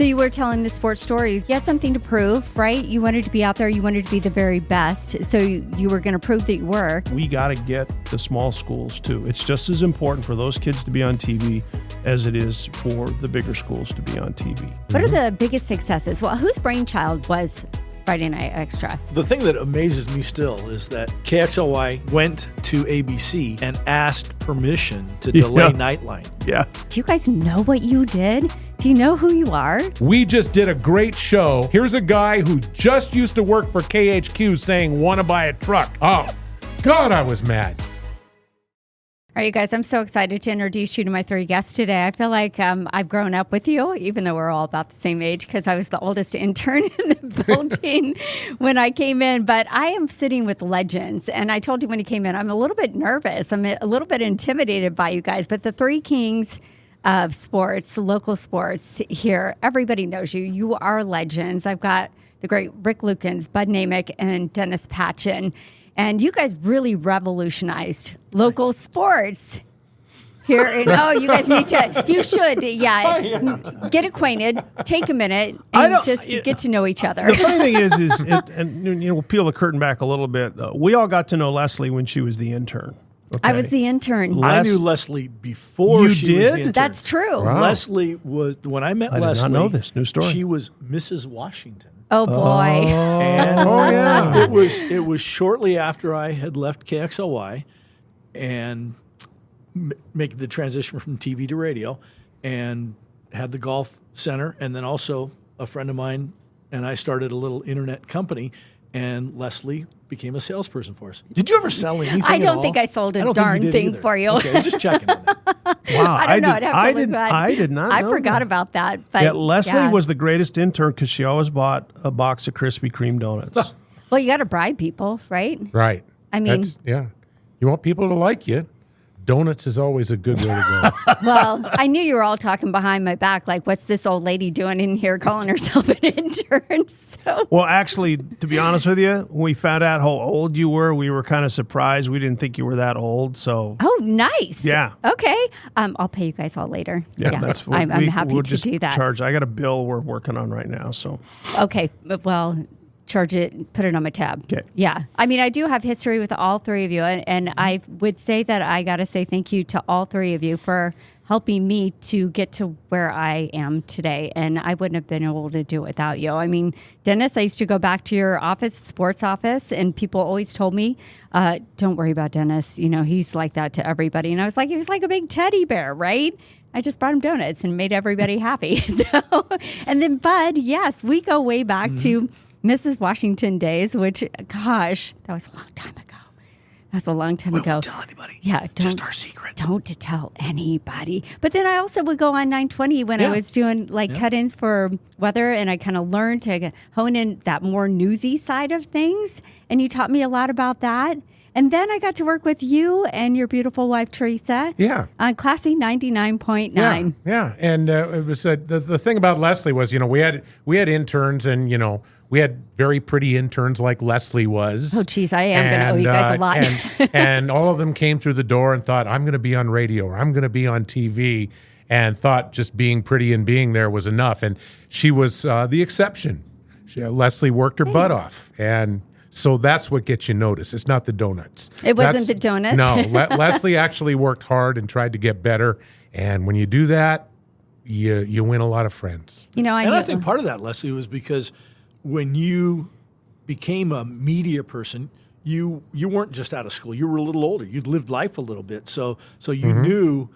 So you were telling the sports stories. You had something to prove, right? You wanted to be out there. You wanted to be the very best. So you were going to prove that you were. We got to get the small schools, too. It's just as important for those kids to be on TV as it is for the bigger schools to be on TV. What are the biggest successes? Well, whose brainchild was Friday Night Extra? The thing that amazes me still is that KXLY went to ABC and asked permission to delay Nightline. Yeah. Do you guys know what you did? Do you know who you are? We just did a great show. Here's a guy who just used to work for KHQ saying, want to buy a truck. Oh, God, I was mad. All right, you guys, I'm so excited to introduce you to my three guests today. I feel like I've grown up with you, even though we're all about the same age, because I was the oldest intern in the building when I came in. But I am sitting with legends. And I told you when you came in, I'm a little bit nervous. I'm a little bit intimidated by you guys. But the three kings of sports, local sports here, everybody knows you. You are legends. I've got the great Rick Lukens, Bud Nameck, and Dennis Patchin. And you guys really revolutionized local sports here. Oh, you guys need to, you should, get acquainted, take a minute, and just get to know each other. The funny thing is we'll peel the curtain back a little bit. We all got to know Leslie when she was the intern. Okay. I was the intern. I knew Leslie before she was the intern. That's true. Wow. Leslie was, when I met Leslie. I did not know this. New story. She was Mrs. Washington. Oh, boy. And it was shortly after I had left KXLY and making the transition from TV to radio and had the golf center. And then also a friend of mine and I started a little internet company, and Leslie became a salesperson for us. Did you ever sell anything I don't at all? think I sold a darn thing for you. Okay, just checking on that. Wow, I don't know. I'd have to look back. I did not know I forgot that. about that. But Leslie was the greatest intern because she always bought a box of Krispy Kreme donuts. Well, you got to bribe people, right? Right. I mean, You want people to like you. Donuts is always a good way to go. Well, I knew you were all talking behind my back, like, what's this old lady doing in here calling herself an intern? So. Well, actually, to be honest with you, when we found out how old you were, we were kind of surprised. We didn't think you were that old. So. Oh, nice. Yeah. Okay. I'll pay you guys all later. Yeah, that's I'm happy we'll to just do that. Charge. I got a bill we're working on right now. So. Okay. Well, charge it, put it on my tab. Okay. Yeah. I mean, I do have history with all three of you. And I would say that I got to say thank you to all three of you for helping me to get to where I am today. And I wouldn't have been able to do it without you. I mean, Dennis, I used to go back to your office, sports office, and people always told me, don't worry about Dennis. You know, he's like that to everybody. And I was like, he was like a big teddy bear, right? I just brought him donuts and made everybody happy. So, and then Bud, yes, we go way back to Mrs. Washington days, which, gosh, that was a long time ago. That's a long time ago. Don't tell anybody. Yeah, just our secret. Don't tell anybody. But then I also would go on 920 when I was doing cut-ins for weather, and I kind of learned to hone in that more newsy side of things. And you taught me a lot about that. And then I got to work with you and your beautiful wife, Teresa. Yeah. On Classy 99.9. Yeah. And it was the thing about Leslie was, we had interns, and we had very pretty interns like Leslie was. Oh, geez, I am going to owe you guys a lot. and all of them came through the door and thought, I'm going to be on radio or I'm going to be on TV, and thought just being pretty and being there was enough. And she was the exception. Leslie worked her butt off. And so that's what gets you noticed. It's not the donuts. It wasn't the donuts? No. Leslie actually worked hard and tried to get better. And when you do that, you win a lot of friends. I think part of that, Leslie, was because when you became a media person, you weren't just out of school. You were a little older. You'd lived life a little bit. So you knew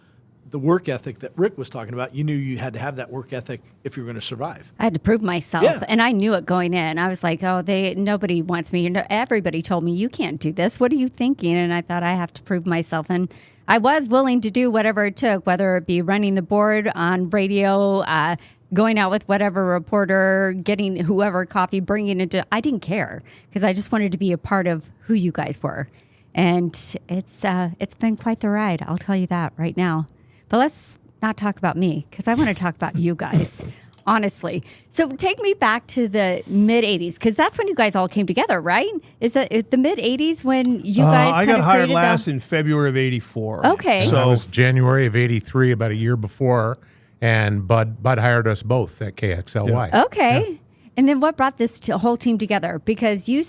the work ethic that Rick was talking about. You knew you had to have that work ethic if you were going to survive. I had to prove myself, and I knew it going in. I was like, nobody wants me. Everybody told me, you can't do this. What are you thinking? And I thought, I have to prove myself. And I was willing to do whatever it took, whether it be running the board on radio, going out with whatever reporter, getting whoever coffee, bringing it to. I didn't care because I just wanted to be a part of who you guys were. And it's been quite the ride. I'll tell you that right now. But let's not talk about me because I want to talk about you guys, honestly. So take me back to the mid-'80s because that's when you guys all came together, right? Is that the mid-'80s when you guys I got hired last in February of '84. Okay. So that was January of '83, about a year before. And Bud hired us both at KXLY. Okay. Yeah. And then what brought this whole team together? Because you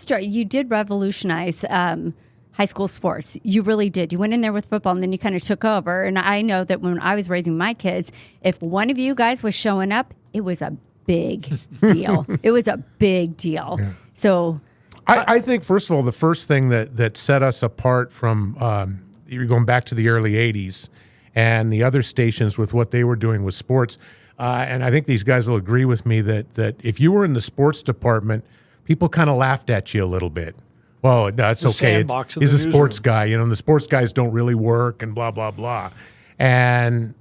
did revolutionize high school sports. You really did. You went in there with football, and then you kind of took over. And I know that when I was raising my kids, if one of you guys was showing up, it was a big deal. It was a big deal. Yeah. So I think, first of all, the first thing that set us apart from, you're going back to the early 80s, and the other stations with what they were doing with sports, and I think these guys will agree with me that if you were in the sports department, people kind of laughed at you a little bit. Well, that's okay. He's a sports guy. And the sports guys don't really work and blah, blah, blah. And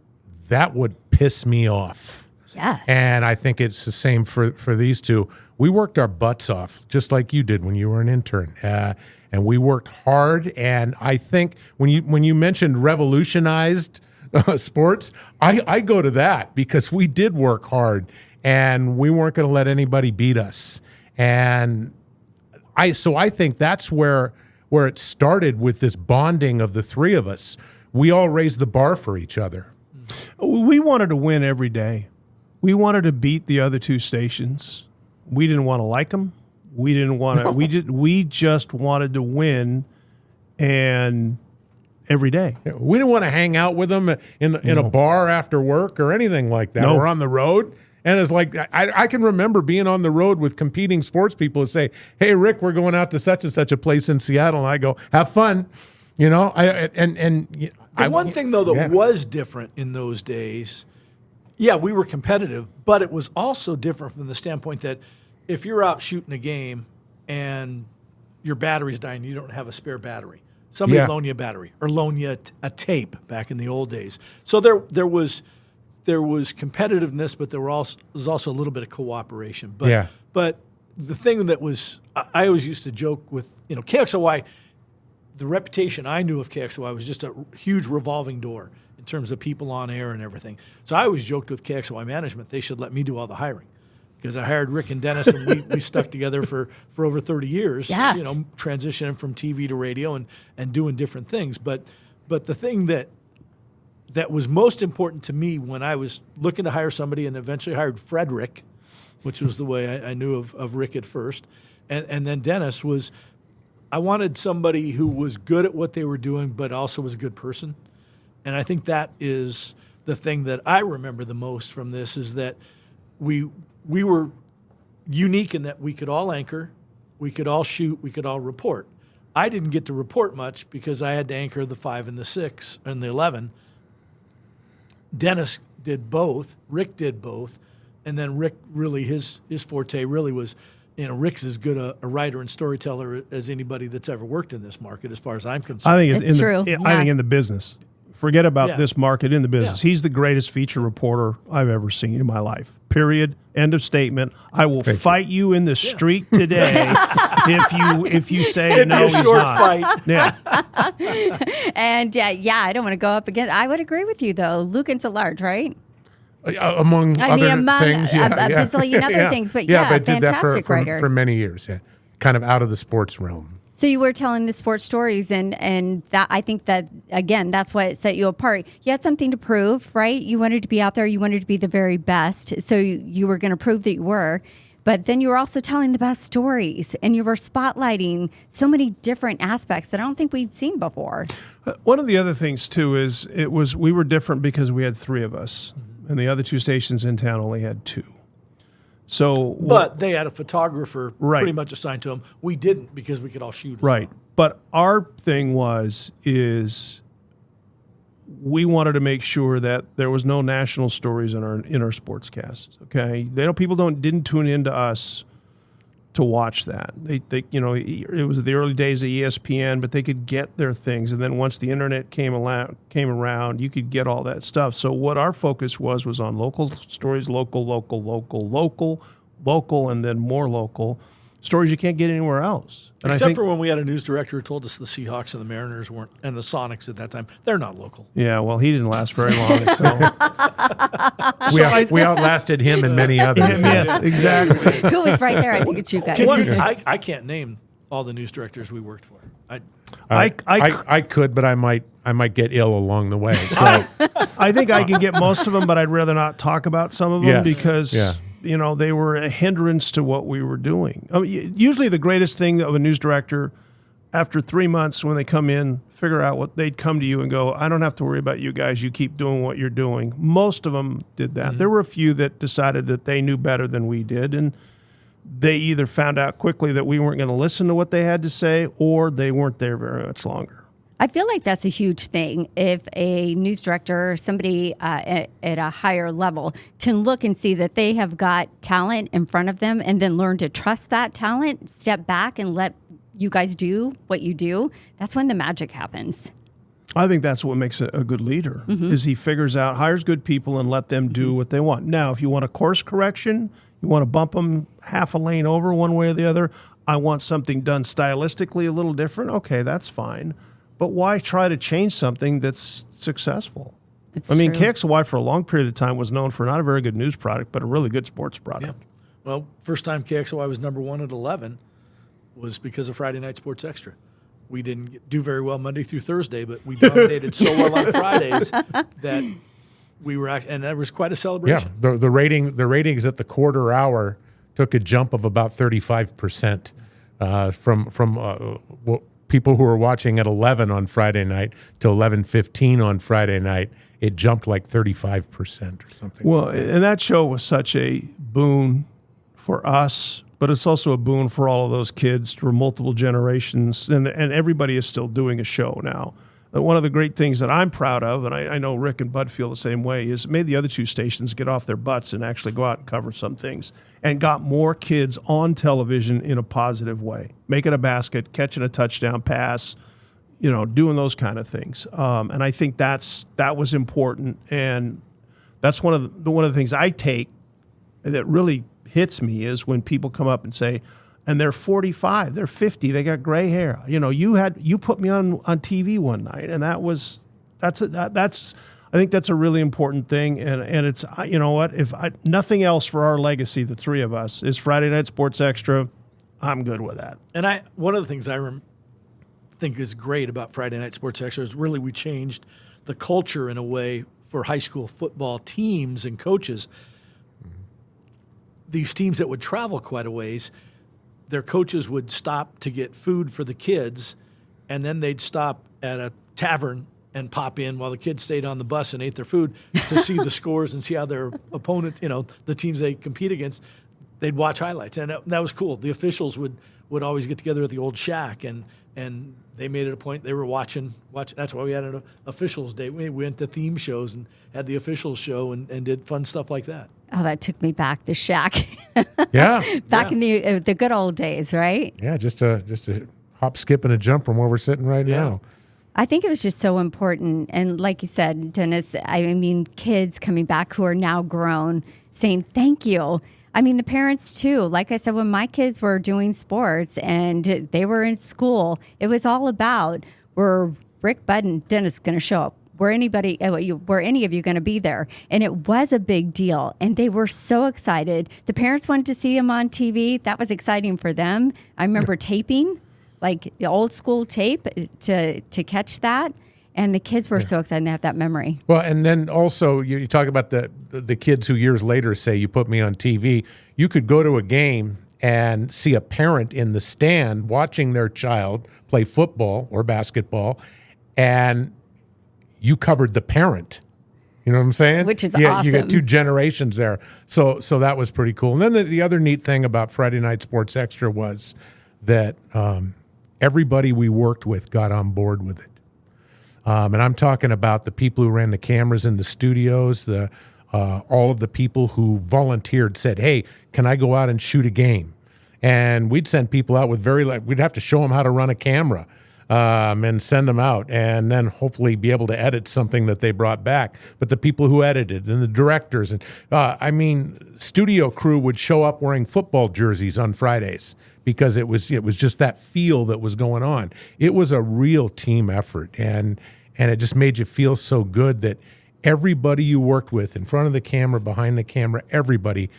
that would piss me off. Yeah. And I think it's the same for these two. We worked our butts off, just like you did when you were an intern. And we worked hard. And I think when you mentioned revolutionized sports, I go to that because we did work hard and we weren't going to let anybody beat us. And I think that's where it started with this bonding of the three of us. We all raised the bar for each other. We wanted to win every day. We wanted to beat the other two stations. We didn't want to like them. We didn't want to. We just wanted to win, and every day. We didn't want to hang out with them in a bar after work or anything like that. Or on the road. And it's like, I can remember being on the road with competing sports people and say, hey, Rick, we're going out to such and such a place in Seattle. And I go, have fun. The one thing, though, that was different in those days, we were competitive, but it was also different from the standpoint that if you're out shooting a game and your battery's dying, you don't have a spare battery. Somebody loan you a battery or loan you a tape back in the old days. So there was competitiveness, but there was also a little bit of cooperation. But the thing that was, I always used to joke with, KXLY, the reputation I knew of KXLY was just a huge revolving door in terms of people on air and everything. So I always joked with KXLY management, they should let me do all the hiring. Because I hired Rick and Dennis, and we stuck together for over 30 years, transitioning from TV to radio and doing different things. But the thing that was most important to me when I was looking to hire somebody and eventually hired Frederick, which was the way I knew of Rick at first, and then Dennis, was I wanted somebody who was good at what they were doing but also was a good person. And I think that is the thing that I remember the most from this, is that we were unique in that we could all anchor, we could all shoot, we could all report. I didn't get to report much because I had to anchor the 5 and the 6 and the 11. Dennis did both. Rick did both. And then Rick really, his forte really was, Rick's as good a writer and storyteller as anybody that's ever worked in this market, as far as I'm concerned. I think it's true. I think in the business. Forget about this market, in the business. He's the greatest feature reporter I've ever seen in my life. Period. End of statement. I will fight you in the street today if you say no, he's not. Fight. Yeah. And I don't want to go up against. I would agree with you though. Lukens at large, right? Among other things, a bazillion other things, but but did fantastic that writer for many years. Yeah, kind of out of the sports realm. So you were telling the sports stories, and that, I think that, again, that's what set you apart. You had something to prove, right? You wanted to be out there. You wanted to be the very best. So you were going to prove that you were. But then you were also telling the best stories, and you were spotlighting so many different aspects that I don't think we'd seen before. One of the other things, too, is we were different because we had 3 of us, and the other 2 stations in town only had 2. But they had a photographer pretty much assigned to them. We didn't, because we could all shoot. Right. Well. But our thing is we wanted to make sure that there was no national stories in our sportscasts. Okay, people didn't tune into us to watch that. They it was the early days of ESPN, but they could get their things, and then once the internet came around, you could get all that stuff. So what our focus was on local stories, local, and then more local stories you can't get anywhere else. And Except for when we had a news director who told us the Seahawks and the Mariners weren't, and the Sonics at that time, they're not local. Yeah, well, he didn't last very long. We outlasted him and many others. Yes, exactly. Who was right there? I think it's you guys. I can't name all the news directors we worked for. I could, but I might get ill along the way. So I think I can get most of them, but I'd rather not talk about some of them Yes. because they were a hindrance to what we were doing. I mean, usually the greatest thing of a news director, after 3 months when they come in, figure out what they'd come to you and go, I don't have to worry about you guys. You keep doing what you're doing. Most of them did that. Mm-hmm. There were a few that decided that they knew better than we did, and they either found out quickly that we weren't going to listen to what they had to say, or they weren't there very much longer. I feel like that's a huge thing. If a news director or somebody at a higher level can look and see that they have got talent in front of them and then learn to trust that talent, step back and let you guys do what you do, that's when the magic happens. I think that's what makes a good leader, is he figures out, hires good people and let them do what they want. Now, if you want a course correction, you want to bump them half a lane over one way or the other, I want something done stylistically a little different, okay, that's fine. But why try to change something that's successful? I mean, KXLY for a long period of time was known for not a very good news product, but a really good sports product. Yeah. Well, first time KXLY was number one at 11 was because of Friday Night Sports Extra. We didn't do very well Monday through Thursday, but we dominated so well on Fridays that we were, and that was quite a celebration. Yeah, the ratings at the quarter hour took a jump of about 35% from what people who were watching at 11 on Friday night to 11:15 on Friday night. It jumped like 35% or something. Well, and that show was such a boon for us, but it's also a boon for all of those kids for multiple generations, and everybody is still doing a show now. One of the great things that I'm proud of, and I know Rick and Bud feel the same way, is it made the other two stations get off their butts and actually go out and cover some things, and got more kids on television in a positive way, making a basket, catching a touchdown pass, doing those kind of things. And I think that was important, and that's one of the things I take that really hits me is when people come up and say, and they're 45, they're 50, they got gray hair. You put me on TV one night, and I think that's a really important thing. And it's, you know what, if nothing else for our legacy, the three of us, is Friday Night Sports Extra, I'm good with that. And one of the things I think is great about Friday Night Sports Extra is really we changed the culture in a way for high school football teams and coaches. These teams that would travel quite a ways, their coaches would stop to get food for the kids, and then they'd stop at a tavern and pop in while the kids stayed on the bus and ate their food to see the scores and see how their opponent, the teams they compete against, they'd watch highlights. And that was cool. The officials would always get together at the old shack, and they made it a point. They were watching. That's why we had an officials day. We went to theme shows and had the officials show and did fun stuff like that. Oh, that took me back, the shack. Yeah. Back in the good old days, right? Yeah, just a hop, skip, and a jump from where we're sitting right now. I think it was just so important. And like you said, Dennis, I mean, kids coming back who are now grown saying thank you. I mean, the parents too. Like I said, when my kids were doing sports and they were in school, it was all about, were Rick, Bud, and Dennis going to show up? Were any of you going to be there? And it was a big deal. And they were so excited. The parents wanted to see them on TV. That was exciting for them. I remember taping, like the old school tape to catch that. And the kids were so excited to have that memory. Well, and then also you talk about the kids who years later say, you put me on TV. You could go to a game and see a parent in the stand watching their child play football or basketball, and you covered the parent. You know what I'm saying? Which is awesome. You got two generations there. So that was pretty cool. And then the other neat thing about Friday Night Sports Extra was that everybody we worked with got on board with it. And I'm talking about the people who ran the cameras in the studios, all of the people who volunteered, said, hey, can I go out and shoot a game? And we'd send people out with we'd have to show them how to run a camera and send them out, and then hopefully be able to edit something that they brought back. But the people who edited and the directors, and studio crew would show up wearing football jerseys on Fridays because it was just that feel that was going on. It was a real team effort, and it just made you feel so good that everybody you worked with, in front of the camera, behind the camera, everybody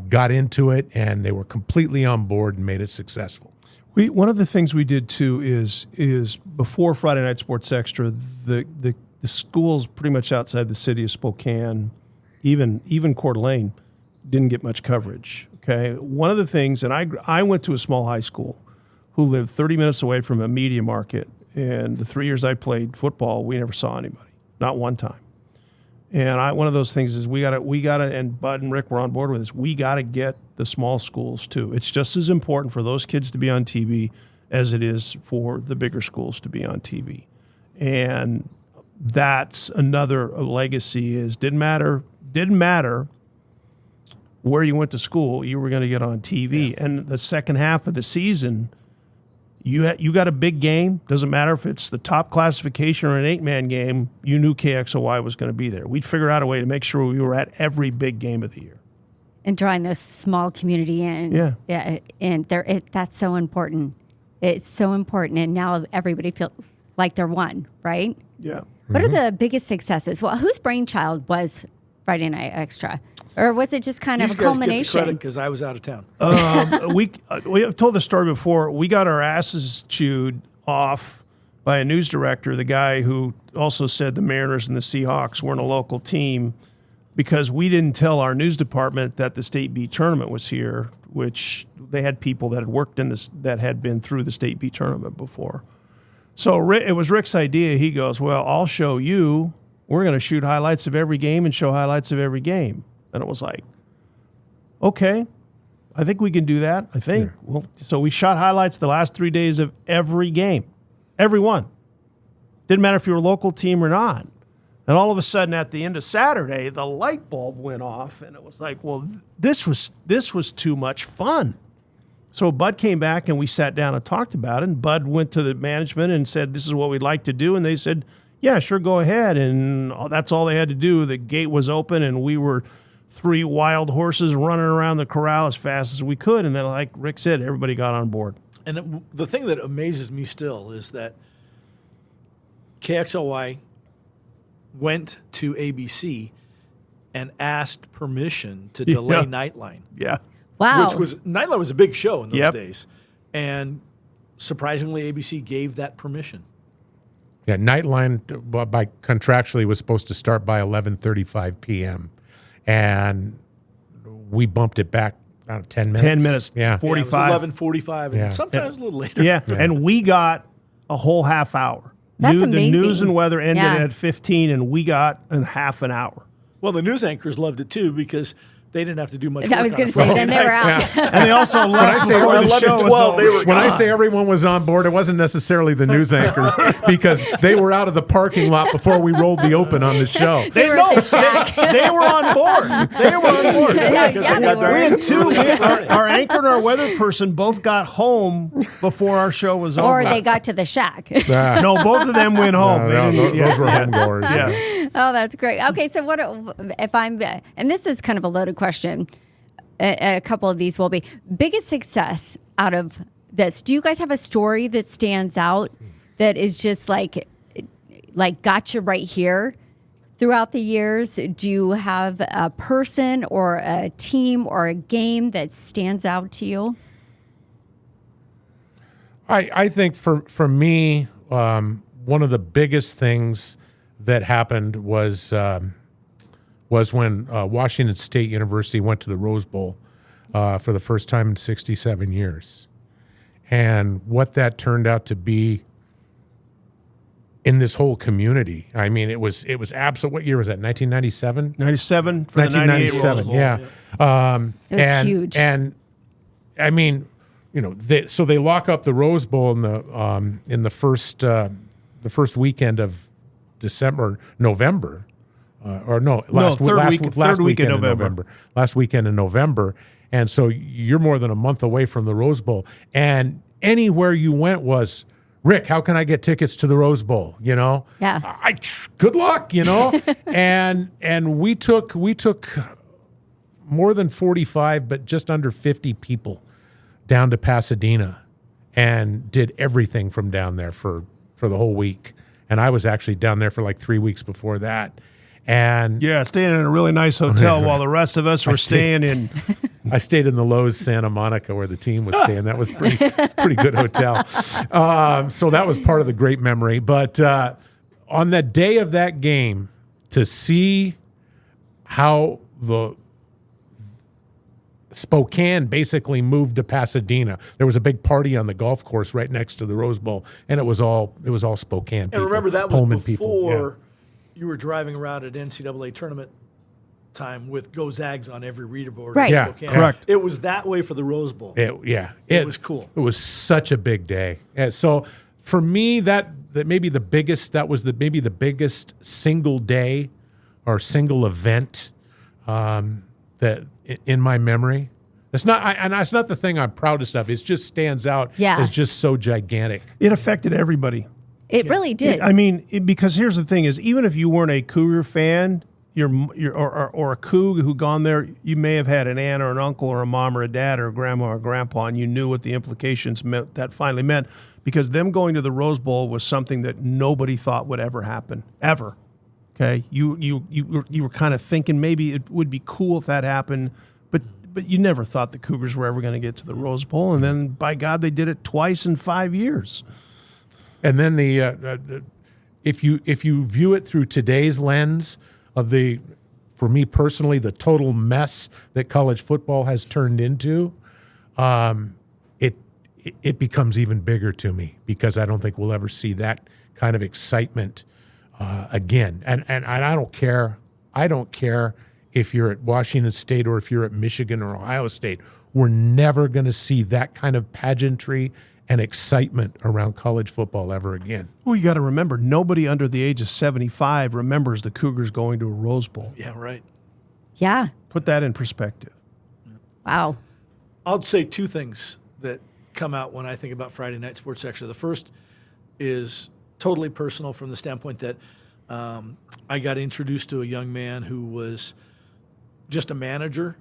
got into it, and they were completely on board and made it successful. One of the things we did too is before Friday Night Sports Extra, the schools pretty much outside the city of Spokane, even Coeur d'Alene, didn't get much coverage. Okay, one of the things, and I went to a small high school who lived 30 minutes away from a media market, and the 3 years I played football, we never saw anybody, not one time. And one of those things is we got to, and Bud and Rick were on board with this. We got to get the small schools too. It's just as important for those kids to be on TV as it is for the bigger schools to be on TV. And that's another legacy is didn't matter where you went to school, you were going to get on TV. Yeah. And the second half of the season, you got a big game. Doesn't matter if it's the top classification or an 8-man game, you knew KXOY was going to be there. We'd figure out a way to make sure we were at every big game of the year. And drawing this small community in. Yeah. And that's so important. It's so important. And now everybody feels like they're one, right? Yeah. What are the biggest successes? Well, whose brainchild was Friday Night Extra? Or was it just kind of a culmination? These guys get the credit because I was out of town. We have told the story before. We got our asses chewed off by a news director, the guy who also said the Mariners and the Seahawks weren't a local team, because we didn't tell our news department that the State B tournament was here, which they had people that had worked in this, that had been through the State B tournament before. So it was Rick's idea. He goes, well, I'll show you. We're going to shoot highlights of every game and show highlights of every game. And it was like, okay, I think we can do that. I think. Yeah. Well, so we shot highlights the last 3 days of every game. Every one. Didn't matter if you were a local team or not. And all of a sudden at the end of Saturday, the light bulb went off, and it was like, well, this was too much fun. So Bud came back, and we sat down and talked about it, and Bud went to the management and said, this is what we'd like to do. And they said, yeah, sure, go ahead. And that's all they had to do. The gate was open, and we were 3 wild horses running around the corral as fast as we could. And then, like Rick said, everybody got on board. And the thing that amazes me still is that KXLY went to ABC and asked permission to delay Nightline. Yeah. Wow. Nightline was a big show in those days. And surprisingly, ABC gave that permission. Yeah, Nightline by contractually was supposed to start by 11:35 p.m. And we bumped it back about 10 minutes. 10 minutes. Yeah. 45. Yeah, it was 11:45 and sometimes a little later. Yeah. And we got a whole half hour. That's amazing. The news and weather ended at 15, and we got a half an hour. Well, the news anchors loved it too because they didn't have to do much. I was going to say, then they were out. Yeah. And they also left before the show was over. When I say everyone was on board, it wasn't necessarily the news anchors because they were out of the parking lot before we rolled the open on the show. They were on board. They were on board. We had our anchor and our weather person both got home before our show was over. Or they got to the shack. No, both of them went home. Those were homegoers. Yeah. Oh, that's great. Okay, so what if I'm, and this is kind of a loaded question. A couple of these will be biggest success out of this. Do you guys have a story that stands out that is just like got you right here throughout the years? Do you have a person or a team or a game that stands out to you? I think for me, one of the biggest things that happened was when Washington State University went to the Rose Bowl for the first time in 67 years. And what that turned out to be in this whole community. I mean, it was absolute. What year was that? 1997? 97 for 1997, It was huge. And I mean, you know, they lock up the Rose Bowl in the first weekend of November. Last weekend in November. Last weekend in November. And so you're more than a month away from the Rose Bowl. And anywhere you went was, Rick, how can I get tickets to the Rose Bowl? You know? Yeah. Good luck, you know? and we took more than 45, but just under 50 people down to Pasadena and did everything from down there for the whole week. And I was actually down there for like 3 weeks before that. And Yeah, staying in a really nice hotel while the rest of us were staying in. I stayed in the Lowe's Santa Monica where the team was staying. That was pretty good hotel. So that was part of the great memory. But on the day of that game, to see how the Spokane basically moved to Pasadena. There was a big party on the golf course right next to the Rose Bowl, and it was all Spokane people. And remember, that was Pullman before you were driving around at NCAA tournament time with Go Zags on every reader board. Right. in Yeah, Spokane. correct. It was that way for the Rose Bowl. It was cool. It was such a big day. And so for me, that maybe the biggest single day or single event that in my memory. It's not, and that's not the thing I'm proudest of. It just stands out as just so gigantic. It affected everybody. It really did. Because here's the thing: is even if you weren't a Cougar fan, or a Coug who gone there, you may have had an aunt or an uncle or a mom or a dad or a grandma or grandpa, and you knew what the implications that finally meant. Because them going to the Rose Bowl was something that nobody thought would ever happen, ever. Okay, you were kind of thinking maybe it would be cool if that happened, but you never thought the Cougars were ever going to get to the Rose Bowl, and then by God, they did it twice in 5 years. And then if you view it through today's lens of for me personally, the total mess that college football has turned into, it becomes even bigger to me because I don't think we'll ever see that kind of excitement again. And I don't care. I don't care if you're at Washington State or if you're at Michigan or Ohio State. We're never going to see that kind of pageantry and excitement around college football ever again. Well, you got to remember, nobody under the age of 75 remembers the Cougars going to a Rose Bowl. Yeah, right. Yeah. Put that in perspective. Wow. I'll say two things that come out when I think about Friday Night Sports Extra. The first is totally personal from the standpoint that I got introduced to a young man who was just a manager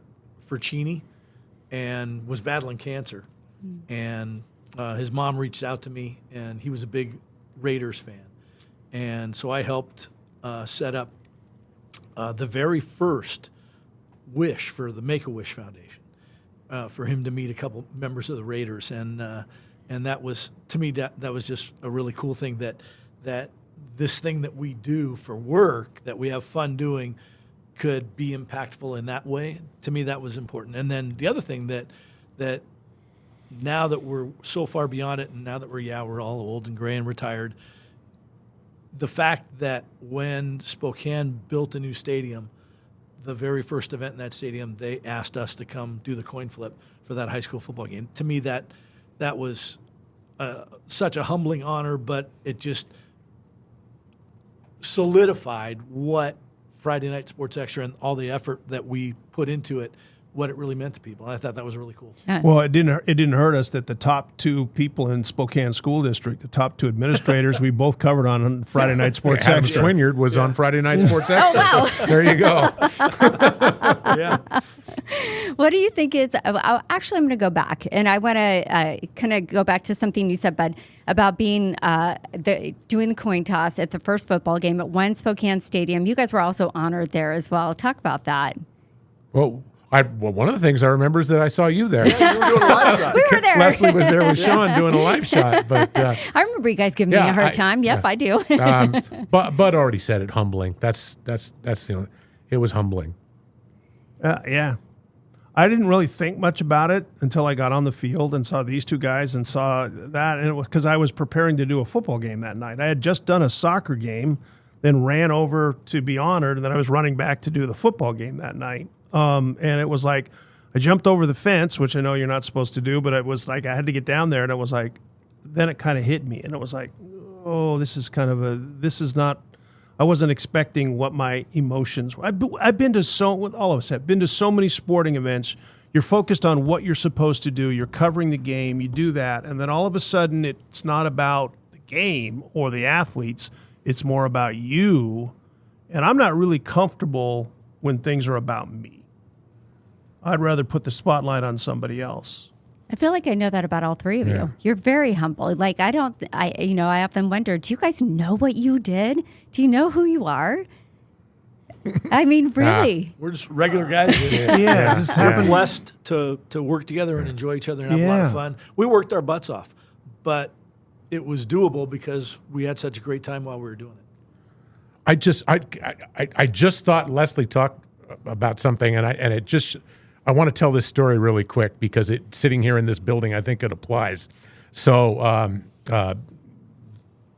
for Cheney and was battling cancer. And his mom reached out to me, and he was a big Raiders fan. And so I helped set up the very first wish for the Make-A-Wish Foundation for him to meet a couple members of the Raiders. And that was, to me, that was just a really cool thing that this thing that we do for work, that we have fun doing, could be impactful in that way. To me, that was important. And then the other thing that now that we're so far beyond it, and now that we're all old and gray and retired, the fact that when Spokane built a new stadium, the very first event in that stadium, they asked us to come do the coin flip for that high school football game. To me, that was such a humbling honor, but it just solidified what Friday Night Sports Extra and all the effort that we put into it, what it really meant to people. And I thought that was really cool. Well, it didn't hurt us that the top two people in Spokane School District, the top two administrators, we both covered on Friday Night Sports Adam Extra. Swinyard was on Friday Night Sports Extra. wow. So there you go. Yeah. What do you think is, actually, I'm going to go back, and I want to kind of go back to something you said, Bud, about being doing the coin toss at the first football game at Spokane Stadium. You guys were also honored there as well. Talk about that. Well, one of the things I remember is that I saw you there. You were doing a live shot. We were there. Leslie was there with Sean doing a live shot. But I remember you guys giving me a hard time. Yep, I do. but Bud already said it, humbling. That's the only. It was humbling. Yeah. I didn't really think much about it until I got on the field and saw these two guys and saw that. And it was because I was preparing to do a football game that night. I had just done a soccer game, then ran over to be honored, and then I was running back to do the football game that night. And it was like I jumped over the fence, which I know you're not supposed to do, but it was like I had to get down there, and it was like then it kind of hit me, and it was like, oh, this is not. I wasn't expecting what my emotions were. I've been to all of us have been to so many sporting events. You're focused on what you're supposed to do. You're covering the game. You do that. And then all of a sudden, it's not about the game or the athletes. It's more about you. And I'm not really comfortable when things are about me. I'd rather put the spotlight on somebody else. I feel like I know that about all three of you. You're very humble. Like I often wonder, do you guys know what you did? Do you know who you are? I mean, really. We're just regular guys. Yeah, just happened. Blessed to work together and enjoy each other and have a lot of fun. We worked our butts off, but it was doable because we had such a great time while we were doing it. I just thought Leslie talked about something, and I want to tell this story really quick because sitting here in this building, I think it applies. So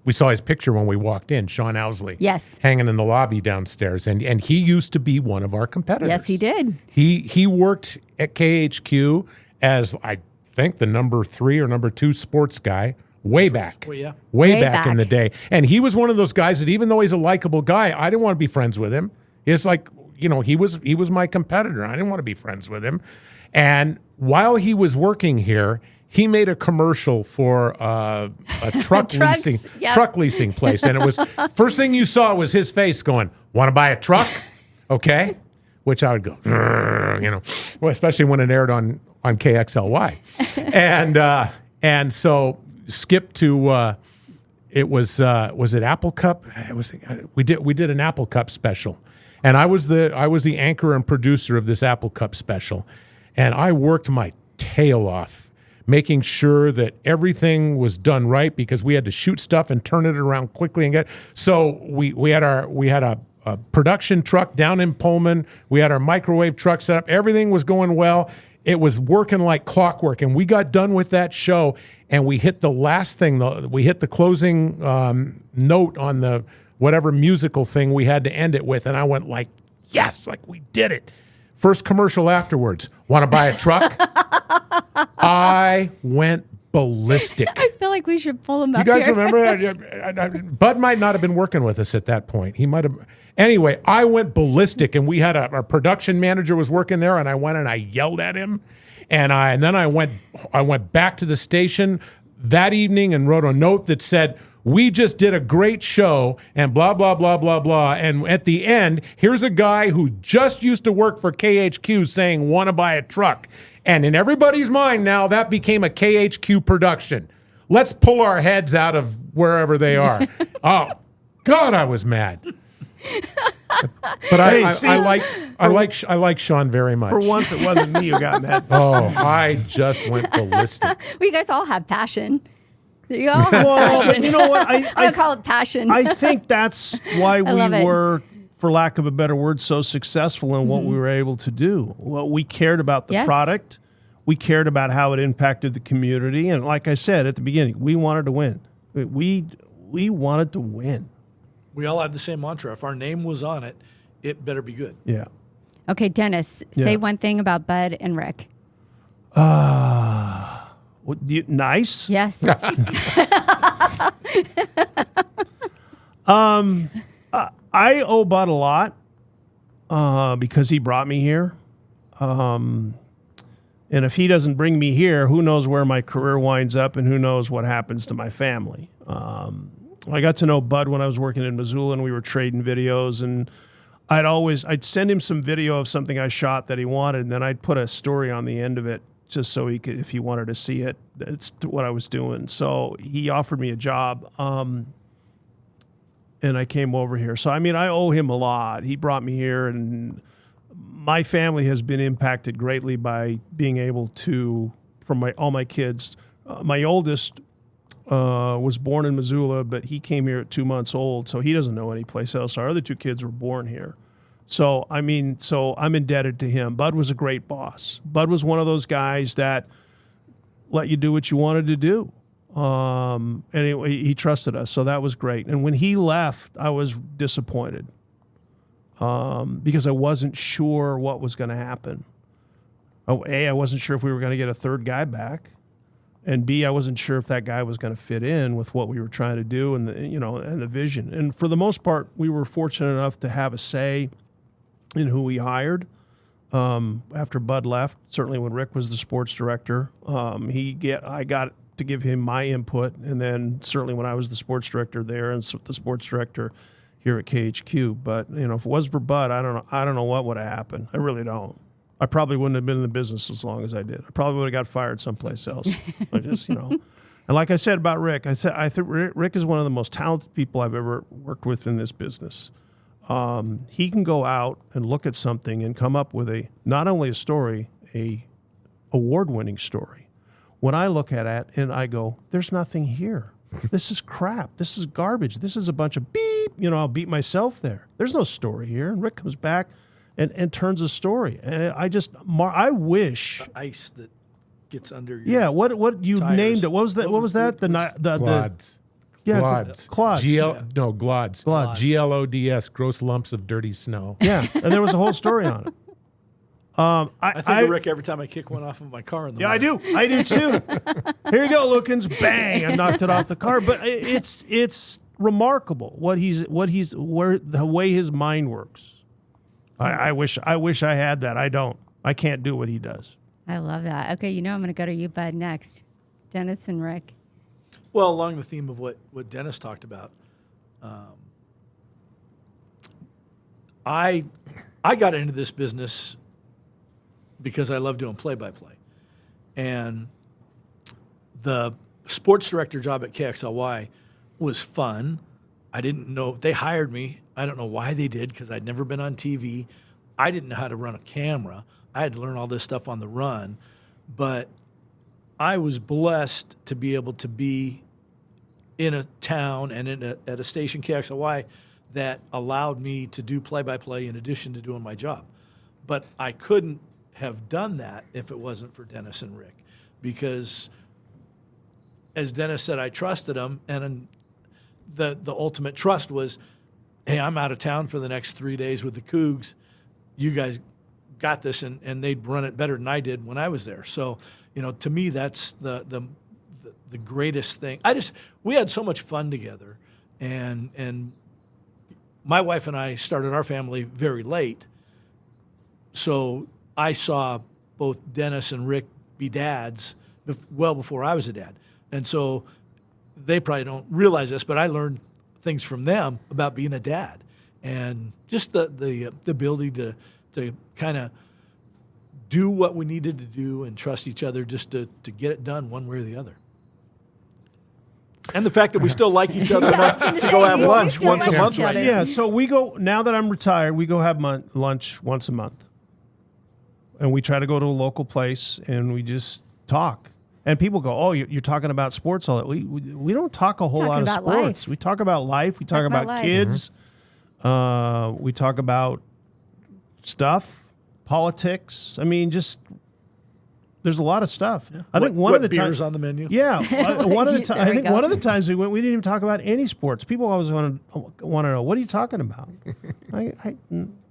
we saw his picture when we walked in, Sean Owsley. Yes. Hanging in the lobby downstairs. And he used to be one of our competitors. Yes, he did. He worked at KHQ as, I think, the number 3 or number 2 sports guy way back. Well, yeah. Way back in the day. And he was one of those guys that even though he's a likable guy, I didn't want to be friends with him. It's like, he was my competitor. I didn't want to be friends with him. And while he was working here, he made a commercial for a truck leasing place, and it was first thing you saw was his face going, "Want to buy a truck?" Okay, which I would go, well, especially when it aired on KXLY, and so skip to it was it Apple Cup? We did an Apple Cup special, and I was the anchor and producer of this Apple Cup special, and I worked my tail off making sure that everything was done right because we had to shoot stuff and turn it around quickly and get. So we had a production truck down in Pullman. We had our microwave truck set up. Everything was going well. It was working like clockwork, and we got done with that show. And we hit the last thing. We hit the closing note on the whatever musical thing we had to end it with, and I went like, yes, like we did it. First commercial afterwards. Want to buy a truck? I went ballistic. I feel like we should pull him up. You guys here. remember? Bud might not have been working with us at that point. He might have. Anyway, I went ballistic, and we had our production manager was working there, and I went and I yelled at him, and then I went back to the station that evening and wrote a note that said, "We just did a great show," and blah, blah, blah, blah, blah. And at the end, here's a guy who just used to work for KHQ saying, "Want to buy a truck?" And in everybody's mind now, that became a KHQ production. Let's pull our heads out of wherever they are. Oh, God, I was mad. But I like Sean very much. For once, it wasn't me who got mad. Oh, I just went ballistic. Well, you guys all have passion. You all have passion. You know what? I call it passion. I think that's why we love it. were, for lack of a better word, so successful in what we were able to do. Well, we cared about the product. We cared about how it impacted the community. And like I said at the beginning, we wanted to win. We wanted to win. We all had the same mantra. If our name was on it, it better be good. Yeah. Okay, Dennis, say one thing about Bud and Rick. Nice? Yes. I owe Bud a lot because he brought me here. And if he doesn't bring me here, who knows where my career winds up and who knows what happens to my family. I got to know Bud when I was working in Missoula, and we were trading videos, and I'd send him some video of something I shot that he wanted, and then I'd put a story on the end of it just so he could, if he wanted to see it, it's what I was doing. So he offered me a job, and I came over here. So, I mean, I owe him a lot. He brought me here, and my family has been impacted greatly by being able to, from all my kids. My oldest was born in Missoula, but he came here at 2 months old, so he doesn't know any place else. Our other 2 kids were born here. So, I mean, I'm indebted to him. Bud was a great boss. Bud was one of those guys that let you do what you wanted to do. And he trusted us, so that was great. And when he left, I was disappointed because I wasn't sure what was going to happen. I wasn't sure if we were going to get a third guy back. And B, I wasn't sure if that guy was going to fit in with what we were trying to do and the vision. And for the most part, we were fortunate enough to have a say in who we hired. After Bud left, certainly when Rick was the sports director, I got to give him my input. And then certainly when I was the sports director there and the sports director here at KHQ. But if it wasn't for Bud, I don't know what would have happened. I really don't. I probably wouldn't have been in the business as long as I did. I probably would have got fired someplace else. I just, And like I said about Rick, I think Rick is one of the most talented people I've ever worked with in this business. he can go out and look at something and come up with not only a story, a award-winning story. When I look at it and I go, there's nothing here. This is crap. This is garbage. This is a bunch of beep. I'll beat myself there. There's no story here. And Rick comes back and turns a story. And I wish. The ice that gets under your what you tires. named it. What was that? What was that? Glods. Yeah, Glods. Glods. Glods. Glods. GLODS, gross lumps of dirty snow. Yeah, and there was a whole story on it. I think of Rick every time I kick one off of my car in the morning. I do too. Here you go, Lukens. Bang! I knocked it off the car. But it's remarkable where the way his mind works. I wish I had that. I don't. I can't do what he does. I love that. Okay, I'm going to go to you, Bud, next. Dennis and Rick. Well, along the theme of what Dennis talked about, I got into this business because I love doing play-by-play. And the sports director job at KXLY was fun. I didn't know. They hired me. I don't know why they did, because I'd never been on TV. I didn't know how to run a camera. I had to learn all this stuff on the run. But I was blessed to be able to be in a town and at a station, KXLY, that allowed me to do play-by-play in addition to doing my job. But I couldn't have done that if it wasn't for Dennis and Rick, because, as Dennis said, I trusted them, and the ultimate trust was, hey, I'm out of town for the next 3 days with the Cougs. You guys got this, and they'd run it better than I did when I was there. So, to me, that's the greatest thing. We had so much fun together, and my wife and I started our family very late, so I saw both Dennis and Rick be dads well before I was a dad. And so they probably don't realize this, but I learned things from them about being a dad, and just the ability to kind of do what we needed to do and trust each other just to get it done one way or the other. And the fact that we still like each other enough to go have lunch once a month right now. Yeah, so we go, now that I'm retired, we go have lunch once a month. And we try to go to a local place and we just talk. And people go, oh, you're talking about sports all that. We don't talk a whole lot of sports. Life. We talk about life. We talk about kids. Mm-hmm. We talk about stuff, politics. I mean, just there's a lot of stuff. Yeah. I think one of the beers on the menu. Yeah, one of the times we went, we didn't even talk about any sports. People always want to know, what are you talking about?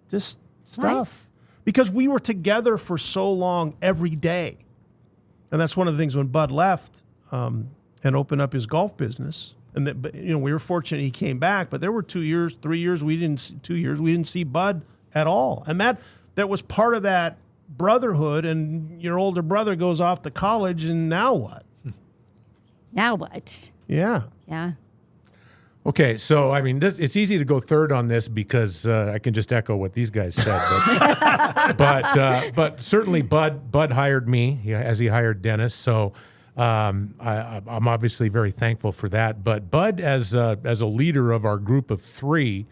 Just stuff. Life. Because we were together for so long every day. And that's one of the things when Bud left and opened up his golf business. And we were fortunate he came back, but there were 2 years, 3 years, we didn't see Bud at all. And that was part of that brotherhood. And your older brother goes off to college, and now what? Now what? Yeah. Yeah. Okay, so I mean, it's easy to go third on this because I can just echo what these guys said. But certainly, Bud hired me as he hired Dennis. So I'm obviously very thankful for that. But Bud, as a leader of our group of three,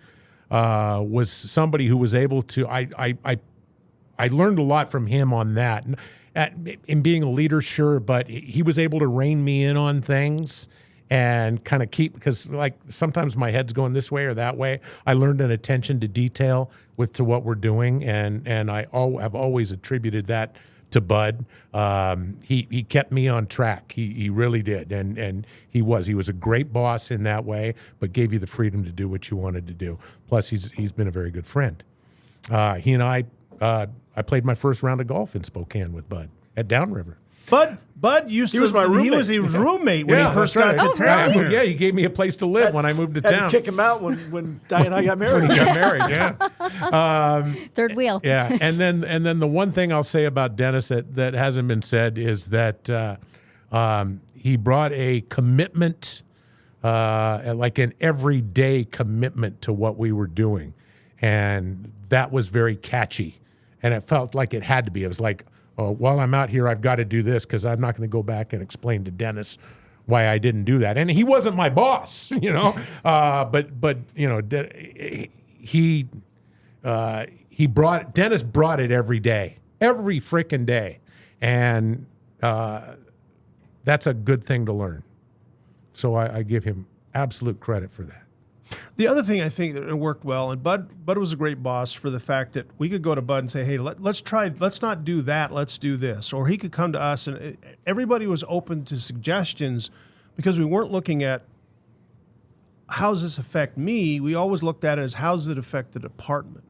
was somebody who was able to. I learned a lot from him on that. In being a leader, sure, but he was able to rein me in on things. And kind of because like sometimes my head's going this way or that way. I learned an attention to detail to what we're doing, and I have always attributed that to Bud. He kept me on track. He really did, and he was a great boss in that way, but gave you the freedom to do what you wanted to do. Plus, he's been a very good friend. He and I played my first round of golf in Spokane with Bud at Downriver. Bud He was my roommate. He was his roommate when he first got to town. Really? Yeah, he gave me a place to live when I moved to Had town. to kick him out when Di and I got married. When he got married, yeah. Third wheel. Yeah, and then the one thing I'll say about Dennis that hasn't been said is that he brought a commitment, like an everyday commitment to what we were doing, and that was very catchy, and it felt like it had to be. It was like, oh, while I'm out here, I've got to do this because I'm not going to go back and explain to Dennis why I didn't do that. And he wasn't my boss, but Dennis brought it every day, every freaking day. And that's a good thing to learn. So I give him absolute credit for that. The other thing I think that it worked well, and Bud was a great boss for the fact that we could go to Bud and say, hey, let's not do that, let's do this. Or he could come to us, and everybody was open to suggestions because we weren't looking at how does this affect me? We always looked at it as how does it affect the department?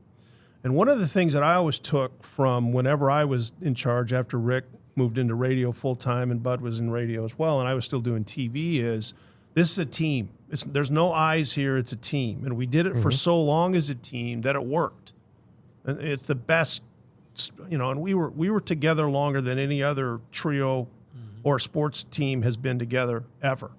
And one of the things that I always took from whenever I was in charge after Rick moved into radio full-time and Bud was in radio as well, and I was still doing TV, is this is a team. There's no eyes here. It's a team. And we did it for so long as a team that it worked. And it's the best, and we were together longer than any other trio or sports team has been together ever.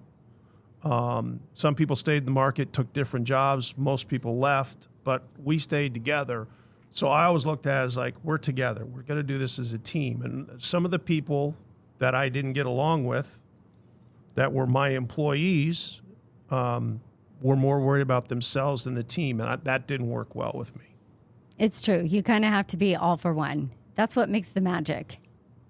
Some people stayed in the market, took different jobs. Most people left, but we stayed together. So I always looked at it as like, we're together. We're going to do this as a team. And some of the people that I didn't get along with that were my employees were more worried about themselves than the team, and that didn't work well with me. It's true. You kind of have to be all for one. That's what makes the magic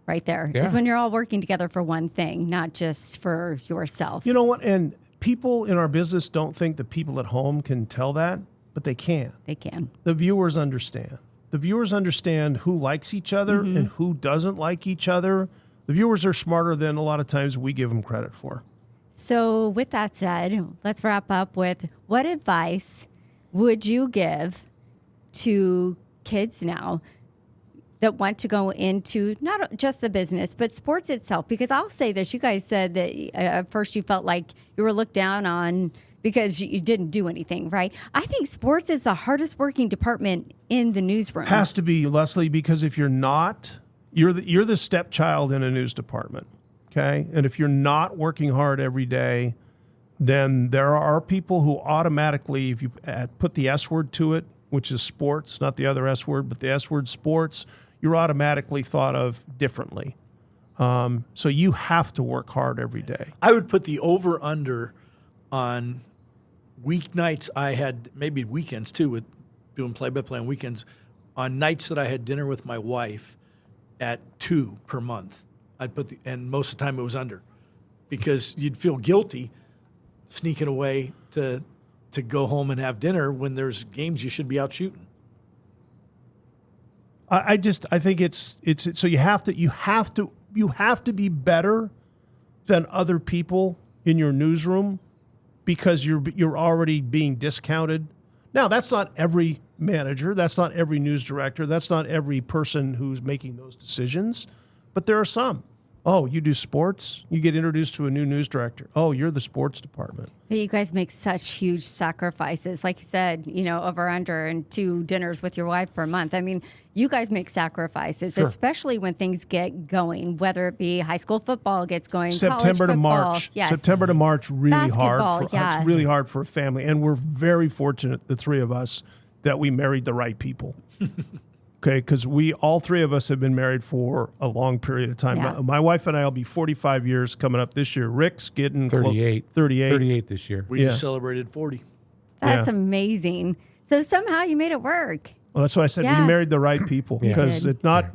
right there. Yeah. Is when you're all working together for one thing, not just for yourself. You know what? And people in our business don't think the people at home can tell that, but they can. They can. The viewers understand. The viewers understand who likes each other and who doesn't like each other. The viewers are smarter than a lot of times we give them credit for. So with that said, let's wrap up with what advice would you give to kids now that want to go into not just the business, but sports itself? Because I'll say this, you guys said that at first you felt like you were looked down on because you didn't do anything, right? I think sports is the hardest working department in the newsroom. Has to be, Leslie, because if you're not, you're the stepchild in a news department. Okay. And if you're not working hard every day, then there are people who automatically, if you put the S word to it, which is sports, not the other S word, but the S word sports, you're automatically thought of differently. So you have to work hard every day. I would put the over-under on weeknights. I had maybe weekends too, with doing play-by-play on weekends, on nights that I had dinner with my wife at 2 per month. And most of the time it was under, because you'd feel guilty sneaking away to go home and have dinner when there's games you should be out shooting. I think it's so you have to be better than other people in your newsroom because you're already being discounted. Now, that's not every manager, that's not every news director, that's not every person who's making those decisions. But there are some. Oh, you do sports? You get introduced to a new news director. Oh, you're the sports department. But you guys make such huge sacrifices. Like you said, over under and 2 dinners with your wife per month. I mean, you guys make sacrifices, Sure. especially when things get going, whether it be high school football gets going, September college to football. March. Yes. September to March, really Basketball, hard. yeah. It's really hard for a family. And we're very fortunate, the 3 of us, that we married the right people. Okay, because all 3 of us have been married for a long period of time. Yeah. My wife and I will be 45 years coming up this year. Rick's getting 38. 38 this year. We just celebrated 40. That's Yeah. amazing. So somehow you made it work. Well, that's why I said Yeah. we married the right people, because did. it's not.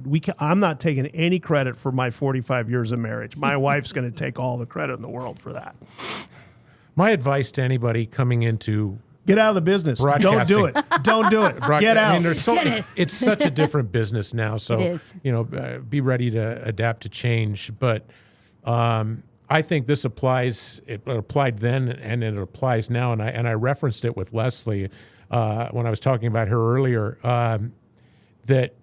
I'm not taking any credit for my 45 years of marriage. My wife's going to take all the credit in the world for that. My advice to anybody coming into Get out of the business. Don't do it. Don't do it. Get out. I mean, there's Dennis. it's such a different business now. So, It is. Be ready to adapt to change. But I think this applies. It applied then, and it applies now. And I referenced it with Leslie when I was talking about her earlier. That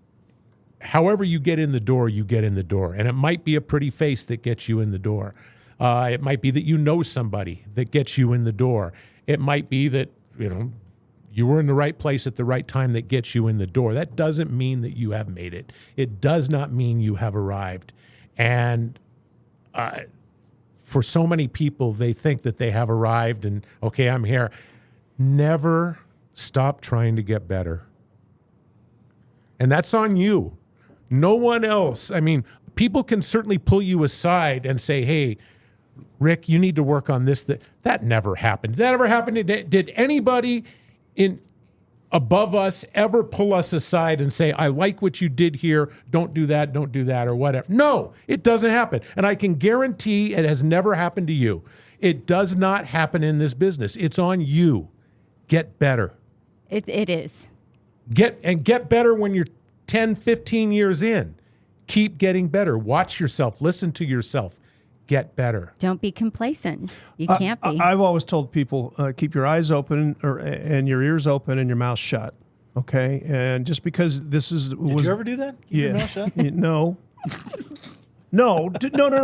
however you get in the door, you get in the door, and it might be a pretty face that gets you in the door. It might be that you know somebody that gets you in the door. It might be that you were in the right place at the right time that gets you in the door. That doesn't mean that you have made it. It does not mean you have arrived. And for so many people, they think that they have arrived and, okay, I'm here. Never stop trying to get better. And that's on you. No one else. I mean, people can certainly pull you aside and say, hey, Rick, you need to work on this. That never happened. Did that ever happen? Did anybody above us ever pull us aside and say, I like what you did here, don't do that, or whatever. No, it doesn't happen. And I can guarantee it has never happened to you. It does not happen in this business. It's on you. Get better. It is. Get better when you're 10, 15 years in. Keep getting better. Watch yourself. Listen to yourself. Get better. Don't be complacent. You can't be. I've always told people, keep your eyes open and your ears open and your mouth shut. Okay? And just because this is... Did you ever do that? Keep your mouth shut? No. No.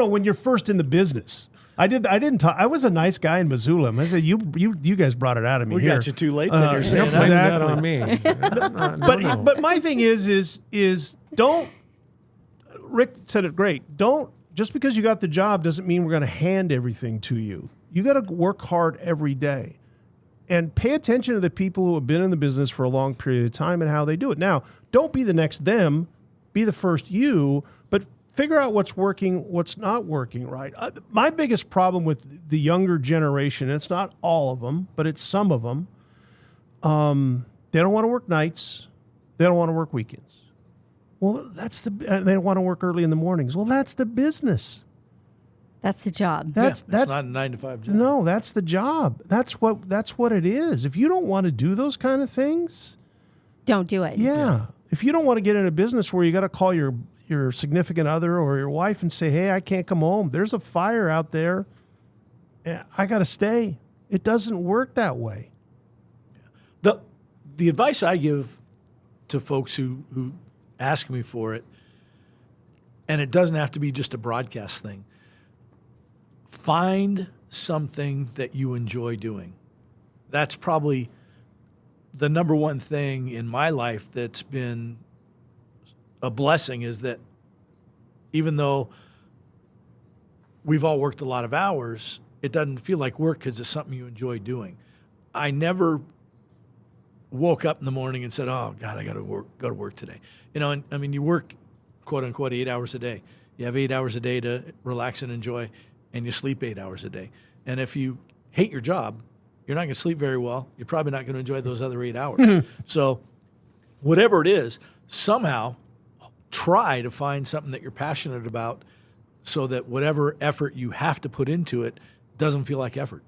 When you're first in the business. I didn't talk. I was a nice guy in Missoula. I said, you guys brought it out of me. We here. got you too late. Then you're saying Blame that. that on me. But my thing is don't. Rick said it great. Don't, just because you got the job doesn't mean we're going to hand everything to you. You got to work hard every day, and pay attention to the people who have been in the business for a long period of time and how they do it. Now, don't be the next them. Be the first you. But figure out what's working, what's not working right. My biggest problem with the younger generation, and it's not all of them, but it's some of them, they don't want to work nights. They don't want to work weekends. Well, they don't want to work early in the mornings. Well, that's the business. That's the job. That's not a 9-to-5 job. No, that's the job. That's what it is. If you don't want to do those kind of things, don't do it. Yeah. If you don't want to get in a business where you got to call your significant other or your wife and say, hey, I can't come home. There's a fire out there. I got to stay. It doesn't work that way. The advice I give to folks who ask me for it, and it doesn't have to be just a broadcast thing, find something that you enjoy doing. That's probably the number one thing in my life that's been a blessing, is that even though we've all worked a lot of hours, it doesn't feel like work because it's something you enjoy doing. I never woke up in the morning and said, oh, God, I got to go to work today. You work, quote unquote, 8 hours a day. You have 8 hours a day to relax and enjoy, and you sleep 8 hours a day. And if you hate your job, you're not going to sleep very well. You're probably not going to enjoy those other 8 hours. So whatever it is, somehow try to find something that you're passionate about so that whatever effort you have to put into it doesn't feel like effort.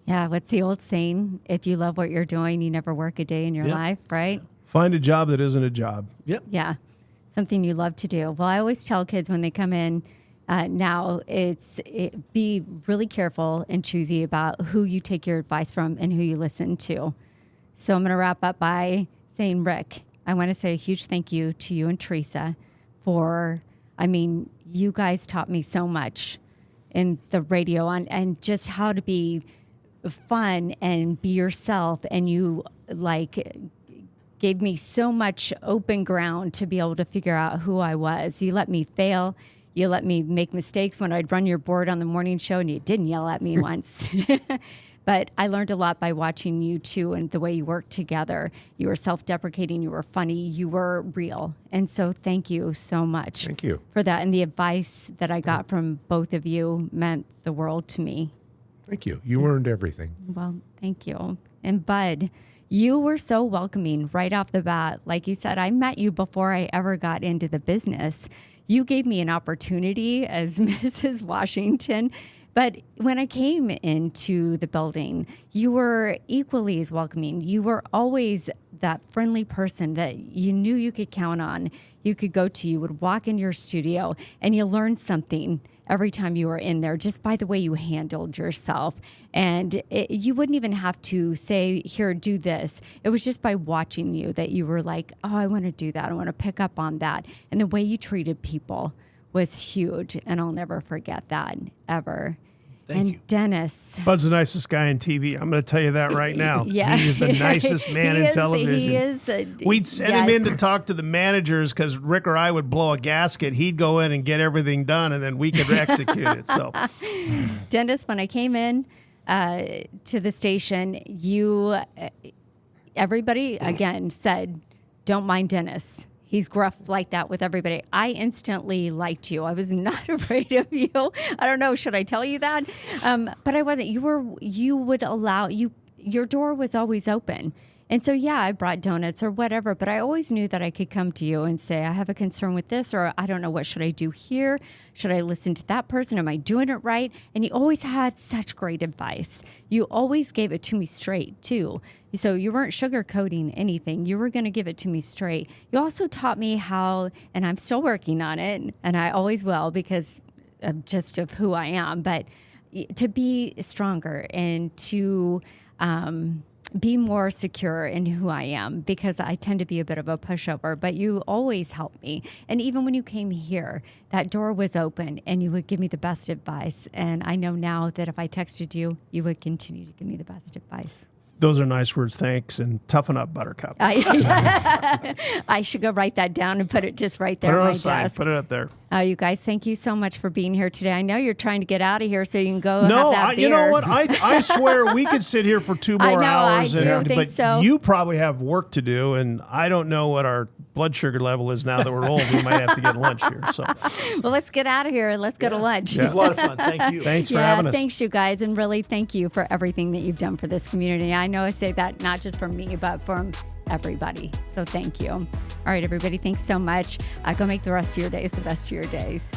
Yeah, what's the old saying? If you love what you're doing, you never work a day in your life, right? Find a job that isn't a job. Yep. Yeah, something you love to do. Well, I always tell kids when they come in now, be really careful and choosy about who you take your advice from and who you listen to. So I'm going to wrap up by saying, Rick, I want to say a huge thank you to you and Teresa for, you guys taught me so much in the radio and just how to be fun and be yourself, and you gave me so much open ground to be able to figure out who I was. You let me fail. You let me make mistakes when I'd run your board on the morning show, and you didn't yell at me once. But I learned a lot by watching you two and the way you worked together. You were self-deprecating, you were funny, you were real. And so thank you so much. Thank you for that. And the advice that I got from both of you meant the world to me. Thank you. You earned everything. Well, thank you. And Bud, you were so welcoming right off the bat. Like you said, I met you before I ever got into the business. You gave me an opportunity as Mrs. Washington. But when I came into the building, you were equally as welcoming. You were always that friendly person that you knew you could count on. You could go to, you would walk in your studio, and you learned something every time you were in there, just by the way you handled yourself. And you wouldn't even have to say, here, do this. It was just by watching you that you were like, oh, I want to do that. I want to pick up on that. And the way you treated people was huge. And I'll never forget that, ever. Thank you. Dennis. Bud's the nicest guy in TV. I'm going to tell you that right now. Yeah. He is the nicest man in television. He is. We'd send him in to talk to the managers because Rick or I would blow a gasket. He'd go in and get everything done, and then we could execute it. So, Dennis, when I came in to the station, everybody, again, said, don't mind Dennis. He's gruff like that with everybody. I instantly liked you. I was not afraid of you. I don't know. Should I tell you that? But I wasn't. Your door was always open. And so, yeah, I brought donuts or whatever, but I always knew that I could come to you and say, I have a concern with this, or I don't know, what should I do here? Should I listen to that person? Am I doing it right? And you always had such great advice. You always gave it to me straight, too. So you weren't sugarcoating anything. You were going to give it to me straight. You also taught me how, and I'm still working on it, and I always will because of just of who I am, but to be stronger and to be more secure in who I am, because I tend to be a bit of a pushover, but you always help me. And even when you came here, that door was open and you would give me the best advice. And I know now that if I texted you, you would continue to give me the best advice. Those are nice words. Thanks. And toughen up, Buttercup. I should go write that down and put it just right there Put it on on my a sign. desk. Put it up there. You guys, thank you so much for being here today. I know you're trying to get out of here so you can go No, have that beer. you know what? I swear we could sit here for 2 more hours. I do think but so. You probably have work to do, and I don't know what our blood sugar level is now that we're old. We might have to get lunch here. So, well, let's get out of here and let's go to lunch. It was a lot of fun. Thank you. thanks for having us. Thanks, you guys, and really thank you for everything that you've done for this community. I know I say that not just from me, but from everybody. So thank you. All right, everybody, thanks so much. Go make the rest of your days the best of your days.